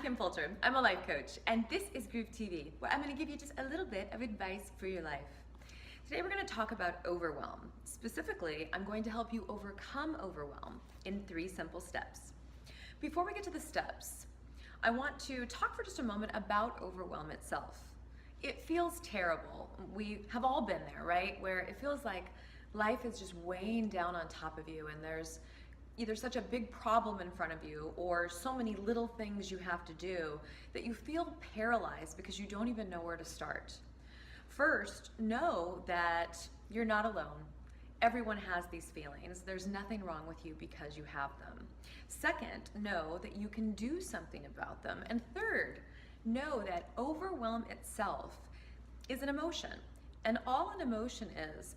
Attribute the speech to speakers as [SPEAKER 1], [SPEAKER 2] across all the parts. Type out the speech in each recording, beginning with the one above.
[SPEAKER 1] Kim Fulcher. I'm a life coach, and this is GrooveTV, where I'm going to give you just a little bit of advice for your life. Today we're going to talk about overwhelm. Specifically, I'm going to help you overcome overwhelm in 3 simple steps. Before we get to the steps, I want to talk for just a moment about overwhelm itself. It feels terrible. We have all been there, right? Where it feels like life is just weighing down on top of you, and there's either such a big problem in front of you or so many little things you have to do that you feel paralyzed because you don't even know where to start. First, know that you're not alone. Everyone has these feelings. There's nothing wrong with you because you have them. Second, know that you can do something about them. And third, know that overwhelm itself is an emotion. And all an emotion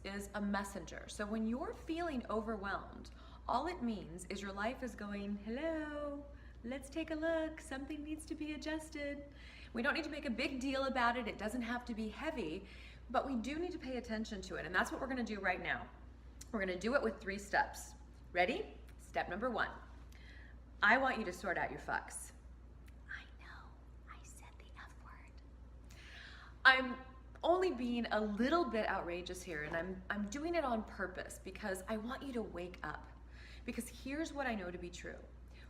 [SPEAKER 1] is a messenger. So when you're feeling overwhelmed, all it means is your life is going, hello, let's take a look, something needs to be adjusted. We don't need to make a big deal about it. It doesn't have to be heavy, but we do need to pay attention to it. And that's what we're gonna do right now. We're gonna do it with 3 steps. Ready? Step number 1. I want you to sort out your fucks. I know, I said the F word. I'm only being a little bit outrageous here, and I'm doing it on purpose because I want you to wake up. Because here's what I know to be true.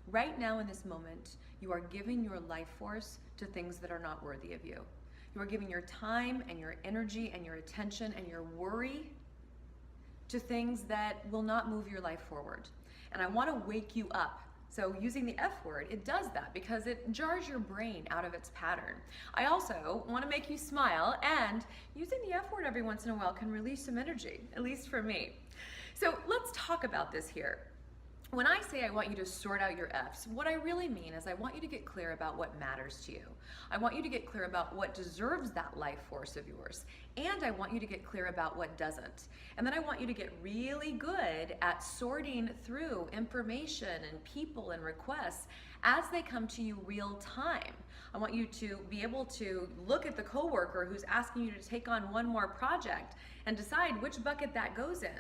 [SPEAKER 1] Right now in this moment, you are giving your life force to things that are not worthy of you. You are giving your time and your energy and your attention and your worry to things that will not move your life forward. And I want to wake you up. So using the F word, it does that because it jars your brain out of its pattern. I also want to make you smile, and using the F word every once in a while can release some energy, at least for me. So let's talk about this here. When I say I want you to sort out your F's, what I really mean is I want you to get clear about what matters to you. I want you to get clear about what deserves that life force of yours. And I want you to get clear about what doesn't. And then I want you to get really good at sorting through information and people and requests as they come to you real time. I want you to be able to look at the coworker who's asking you to take on one more project and decide which bucket that goes in,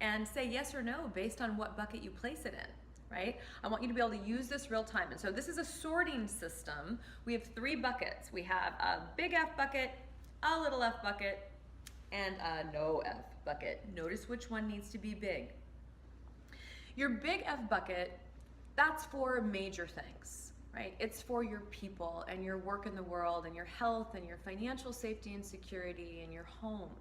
[SPEAKER 1] and say yes or no based on what bucket you place it in, right? I want you to be able to use this real time. And so this is a sorting system. We have 3 buckets. We have a big F bucket, a little F bucket, and a no F bucket. Notice which one needs to be big. Your big F bucket, that's for major things, right? It's for your people and your work in the world and your health and your financial safety and security and your home.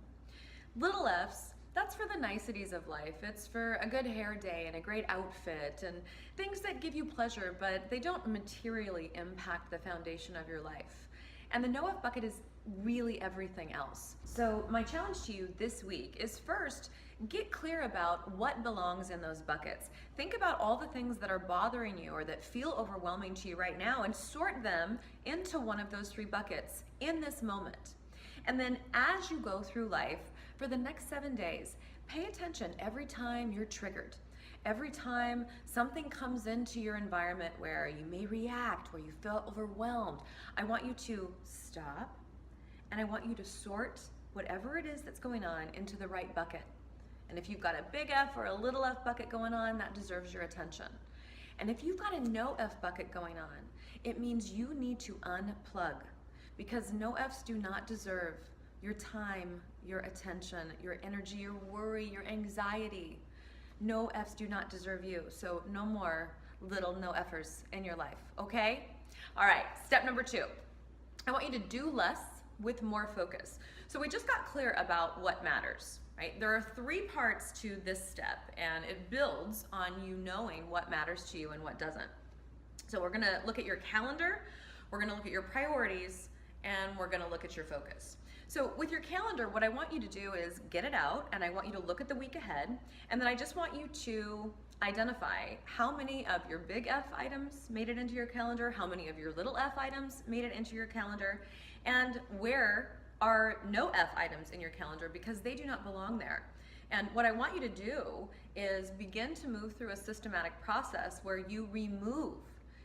[SPEAKER 1] Little F's, that's for the niceties of life. It's for a good hair day and a great outfit and things that give you pleasure, but they don't materially impact the foundation of your life. And the no F bucket is really everything else. So my challenge to you this week is, first, get clear about what belongs in those buckets. Think about all the things that are bothering you or that feel overwhelming to you right now and sort them into one of those 3 buckets in this moment. And then as you go through life, for the next 7 days, pay attention every time you're triggered. Every time something comes into your environment where you may react, where you feel overwhelmed, I want you to stop and I want you to sort whatever it is that's going on into the right bucket. And if you've got a big F or a little F bucket going on, that deserves your attention. And if you've got a no F bucket going on, it means you need to unplug, because no Fs do not deserve your time, your attention, your energy, your worry, your anxiety. No Fs do not deserve you. So no more little no Fers in your life, okay? All right, step number 2. I want you to do less with more focus. So we just got clear about what matters, right? There are 3 parts to this step, and it builds on you knowing what matters to you and what doesn't. So we're gonna look at your calendar, we're gonna look at your priorities, and we're gonna look at your focus. So with your calendar, what I want you to do is get it out, and I want you to look at the week ahead, and then I just want you to identify how many of your big F items made it into your calendar, how many of your little F items made it into your calendar, and where are no F items in your calendar because they do not belong there. And what I want you to do is begin to move through a systematic process where you remove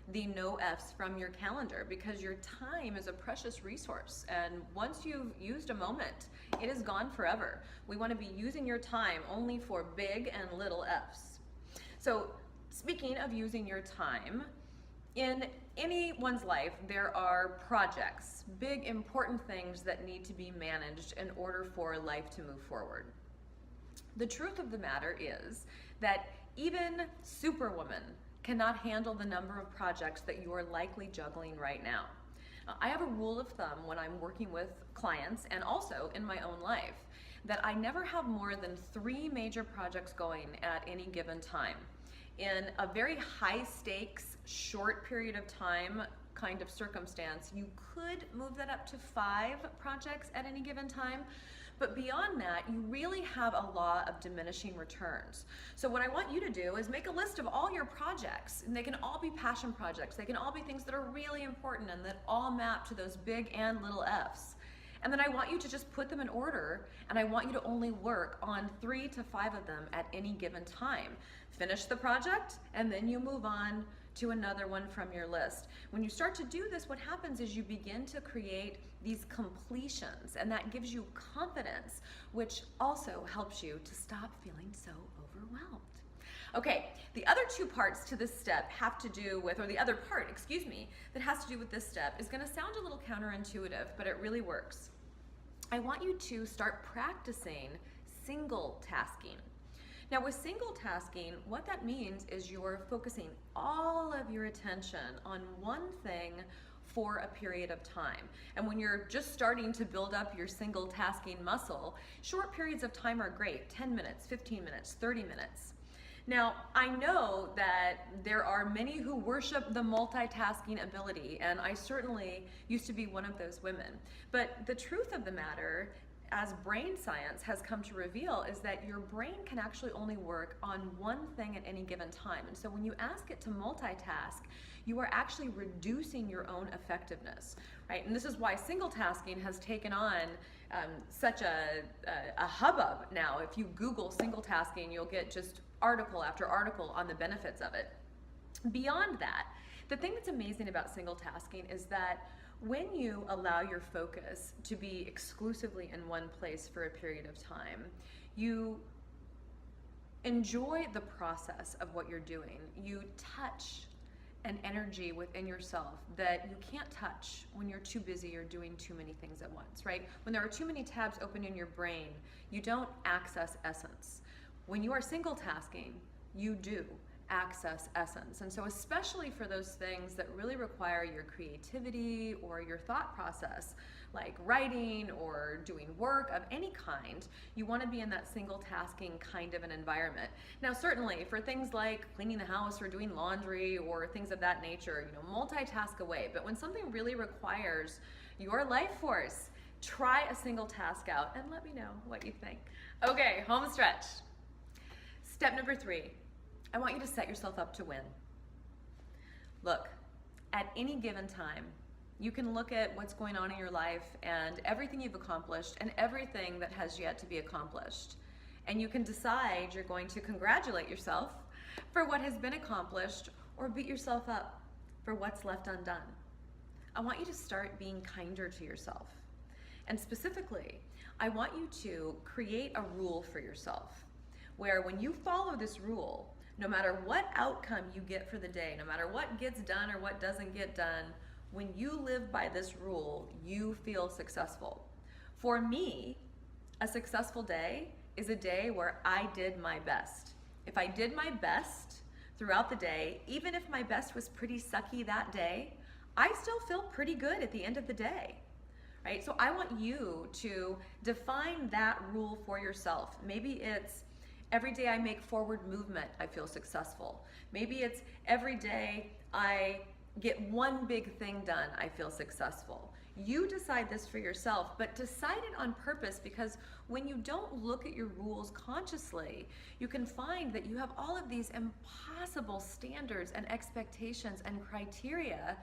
[SPEAKER 1] the no Fs from your calendar, because your time is a precious resource, and once you've used a moment, it is gone forever. We want to be using your time only for big and little Fs. So speaking of using your time, in anyone's life, there are projects, big important things that need to be managed in order for life to move forward. The truth of the matter is that even Superwoman cannot handle the number of projects that you are likely juggling right now. I have a rule of thumb when I'm working with clients and also in my own life that I never have more than 3 major projects going at any given time. In a very high stakes, short period of time kind of circumstance, you could move that up to 5 projects at any given time. But beyond that, you really have a law of diminishing returns. So what I want you to do is make a list of all your projects, and they can all be passion projects. They can all be things that are really important and that all map to those big and little F's. And then I want you to just put them in order, and I want you to only work on 3 to 5 of them at any given time. Finish the project, and then you move on to another one from your list. When you start to do this, what happens is you begin to create these completions, and that gives you confidence, which also helps you to stop feeling so overwhelmed. Okay, the other 2 parts to this step have to do with, or the other part, excuse me, that has to do with this step is gonna sound a little counterintuitive, but it really works. I want you to start practicing single tasking. Now with single tasking, what that means is you're focusing all of your attention on one thing for a period of time. And when you're just starting to build up your single tasking muscle, short periods of time are great, 10 minutes, 15 minutes, 30 minutes. Now, I know that there are many who worship the multitasking ability, and I certainly used to be one of those women. But the truth of the matter, as brain science has come to reveal, is that your brain can actually only work on one thing at any given time. And so when you ask it to multitask, you are actually reducing your own effectiveness, right? And this is why single tasking has taken on such a hubbub now. If you Google single tasking, you'll get just article after article on the benefits of it. Beyond that, the thing that's amazing about single tasking is that when you allow your focus to be exclusively in one place for a period of time, you enjoy the process of what you're doing. You touch an energy within yourself that you can't touch when you're too busy or doing too many things at once, right? When there are too many tabs open in your brain, you don't access essence. When you are single tasking, you do access essence. And so especially for those things that really require your creativity or your thought process, like writing or doing work of any kind, you want to be in that single tasking kind of an environment. Now certainly for things like cleaning the house or doing laundry or things of that nature, multitask away. But when something really requires your life force, try a single task out and let me know what you think. Okay, home stretch. Step number 3, I want you to set yourself up to win. Look, at any given time, you can look at what's going on in your life and everything you've accomplished and everything that has yet to be accomplished. And you can decide you're going to congratulate yourself for what has been accomplished or beat yourself up for what's left undone. I want you to start being kinder to yourself. And specifically, I want you to create a rule for yourself where when you follow this rule, no matter what outcome you get for the day, no matter what gets done or what doesn't get done, when you live by this rule, you feel successful. For me, a successful day is a day where I did my best. If I did my best throughout the day, even if my best was pretty sucky that day, I still feel pretty good at the end of the day. Right? So I want you to define that rule for yourself. Maybe it's every day I make forward movement, I feel successful. Maybe it's every day I get one big thing done, I feel successful. You decide this for yourself, but decide it on purpose, because when you don't look at your rules consciously, you can find that you have all of these impossible standards and expectations and criteria,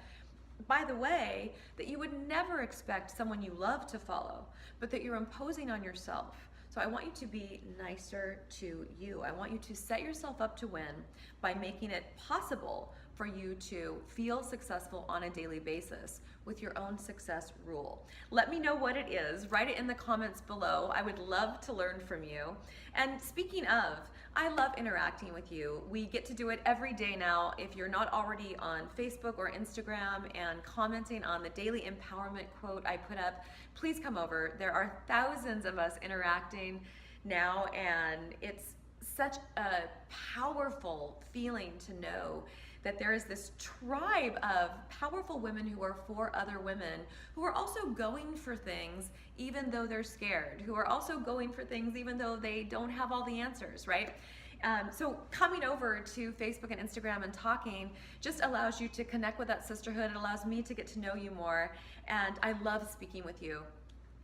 [SPEAKER 1] by the way, that you would never expect someone you love to follow, but that you're imposing on yourself. So I want you to be nicer to you. I want you to set yourself up to win by making it possible for you to feel successful on a daily basis with your own success rule. Let me know what it is. Write it in the comments below. I would love to learn from you. And speaking of, I love interacting with you. We get to do it every day now. If you're not already on Facebook or Instagram and commenting on the daily empowerment quote I put up, please come over. There are thousands of us interacting now, and it's such a powerful feeling to know that there is this tribe of powerful women who are for other women, who are also going for things even though they're scared, who are also going for things even though they don't have all the answers, right? So coming over to Facebook and Instagram and talking just allows you to connect with that sisterhood. It allows me to get to know you more, and I love speaking with you.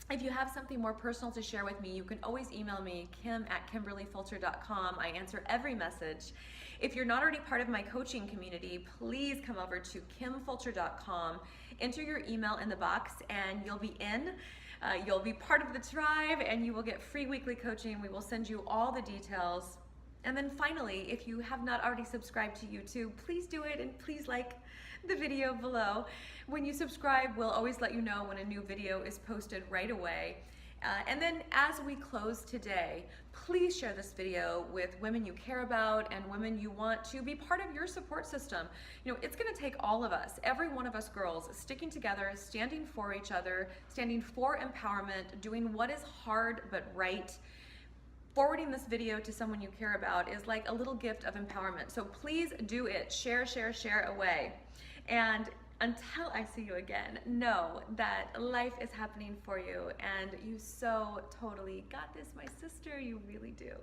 [SPEAKER 1] If you have something more personal to share with me, you can always email me, kim@kimberlyfulcher.com. I answer every message. If you're not already part of my coaching community, please come over to kimfulcher.com, enter your email in the box, and you'll be in. You'll be part of the tribe, and you will get free weekly coaching. We will send you all the details. And then finally, if you have not already subscribed to YouTube, please do it, and please like the video below. When you subscribe, we'll always let you know when a new video is posted right away. And then as we close today, please share this video with women you care about and women you want to be part of your support system. You know, it's gonna take all of us, every one of us girls, sticking together, standing for each other, standing for empowerment, doing what is hard but right. Forwarding this video to someone you care about is like a little gift of empowerment. So please do it. Share, share, share away. And until I see you again, know that life is happening for you, and you so totally got this, my sister. You really do.